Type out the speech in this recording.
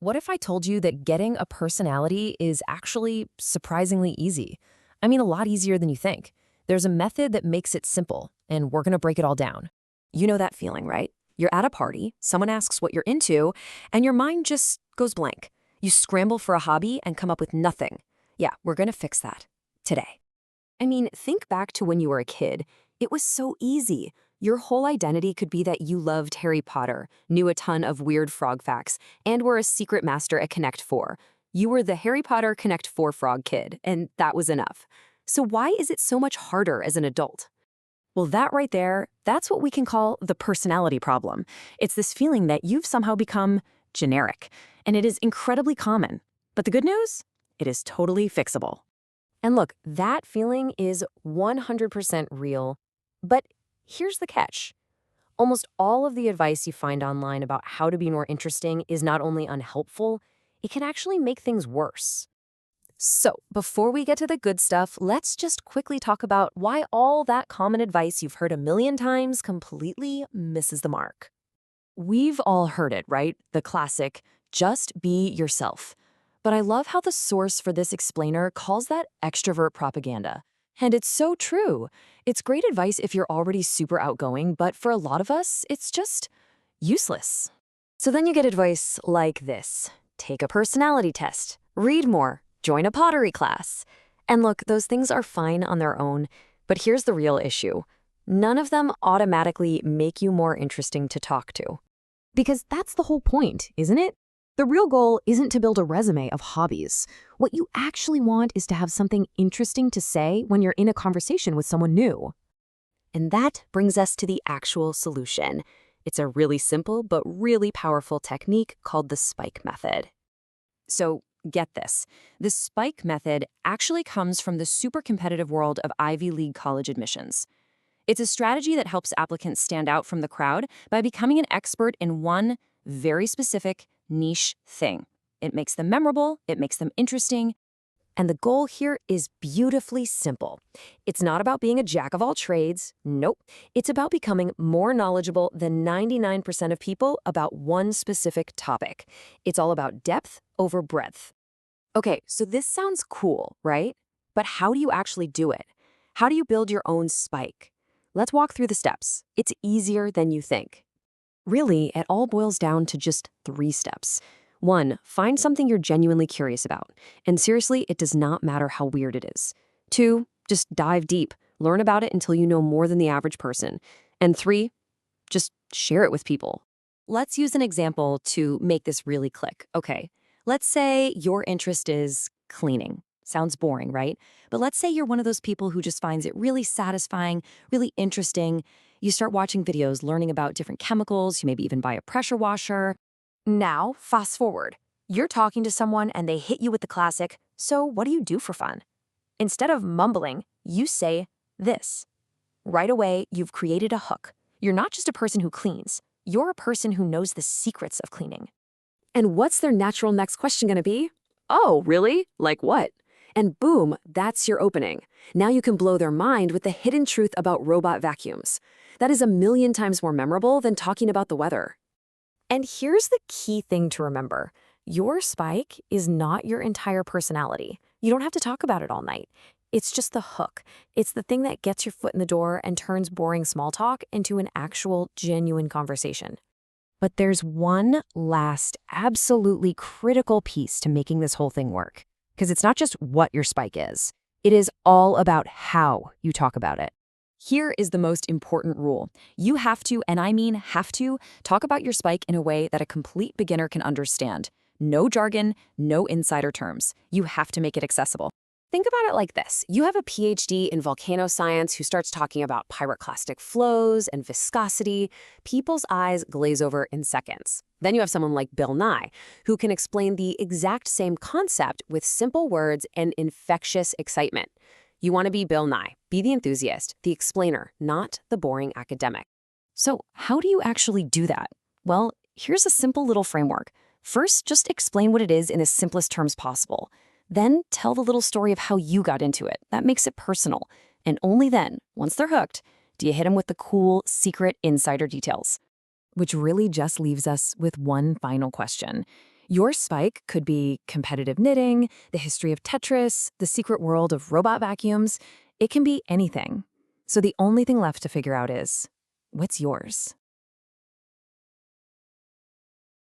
What if I told you that getting a personality is actually surprisingly easy? I mean, a lot easier than you think. There's a method that makes it simple, and we're going to break it all down. You know that feeling, right? You're at a party, someone asks what you're into, and your mind just goes blank. You scramble for a hobby and come up with nothing. Yeah, we're gonna fix that today. I mean, think back to when you were a kid. It was so easy. Your whole identity could be that you loved Harry Potter, knew a ton of weird frog facts, and were a secret master at Connect 4. You were the Harry Potter Connect 4 frog kid, and that was enough. So why is it so much harder as an adult? Well, that right there, that's what we can call the personality problem. It's this feeling that you've somehow become generic, and it is incredibly common. But the good news? It is totally fixable. And look, that feeling is 100% real. But here's the catch. Almost all of the advice you find online about how to be more interesting is not only unhelpful, it can actually make things worse. So, before we get to the good stuff, let's just quickly talk about why all that common advice you've heard a million times completely misses the mark. We've all heard it, right? The classic, just be yourself. But I love how the source for this explainer calls that extrovert propaganda. And it's so true. It's great advice if you're already super outgoing, but for a lot of us, it's just useless. So then you get advice like this. Take a personality test, read more, join a pottery class. And look, those things are fine on their own, but here's the real issue. None of them automatically make you more interesting to talk to. Because that's the whole point, isn't it? The real goal isn't to build a resume of hobbies. What you actually want is to have something interesting to say when you're in a conversation with someone new. And that brings us to the actual solution. It's a really simple but really powerful technique called the spike method. So, get this. The spike method actually comes from the super competitive world of Ivy League college admissions. It's a strategy that helps applicants stand out from the crowd by becoming an expert in one very specific niche thing. It makes them memorable, it makes them interesting, and the goal here is beautifully simple. It's not about being a jack of all trades. Nope. It's about becoming more knowledgeable than 99% of people about one specific topic. It's all about depth over breadth. Okay, so this sounds cool, right? But how do you actually do it? How do you build your own spike? Let's walk through the steps. It's easier than you think. Really, it all boils down to just 3 steps. 1, find something you're genuinely curious about. And seriously, it does not matter how weird it is. 2, just dive deep. Learn about it until you know more than the average person. And 3, just share it with people. Let's use an example to make this really click. Okay, let's say your interest is cleaning. Sounds boring, right? But let's say you're one of those people who just finds it really satisfying, really interesting. You start watching videos, learning about different chemicals. You maybe even buy a pressure washer. Now, fast forward. You're talking to someone and they hit you with the classic, "So what do you do for fun?" Instead of mumbling, you say this. Right away, you've created a hook. You're not just a person who cleans. You're a person who knows the secrets of cleaning. And what's their natural next question gonna be? Oh, really? Like what? And boom, that's your opening. Now you can blow their mind with the hidden truth about robot vacuums. That is a million times more memorable than talking about the weather. And here's the key thing to remember. Your spike is not your entire personality. You don't have to talk about it all night. It's just the hook. It's the thing that gets your foot in the door and turns boring small talk into an actual, genuine conversation. But there's one last, absolutely critical piece to making this whole thing work. Because it's not just what your spike is. It is all about how you talk about it. Here is the most important rule. You have to, and I mean have to, talk about your spike in a way that a complete beginner can understand. No jargon, no insider terms. You have to make it accessible. Think about it like this. You have a PhD in volcanoscience who starts talking about pyroclastic flows and viscosity. People's eyes glaze over in seconds. Then you have someone like Bill Nye, who can explain the exact same concept with simple words and infectious excitement. You want to be Bill Nye. Be the enthusiast, the explainer, not the boring academic. So how do you actually do that? Well, here's a simple little framework. First, just explain what it is in the simplest terms possible. Then tell the little story of how you got into it. That makes it personal. And only then, once they're hooked, do you hit them with the cool, secret insider details. Which really just leaves us with one final question. Your spike could be competitive knitting, the history of Tetris, the secret world of robot vacuums. It can be anything. So the only thing left to figure out is, what's yours?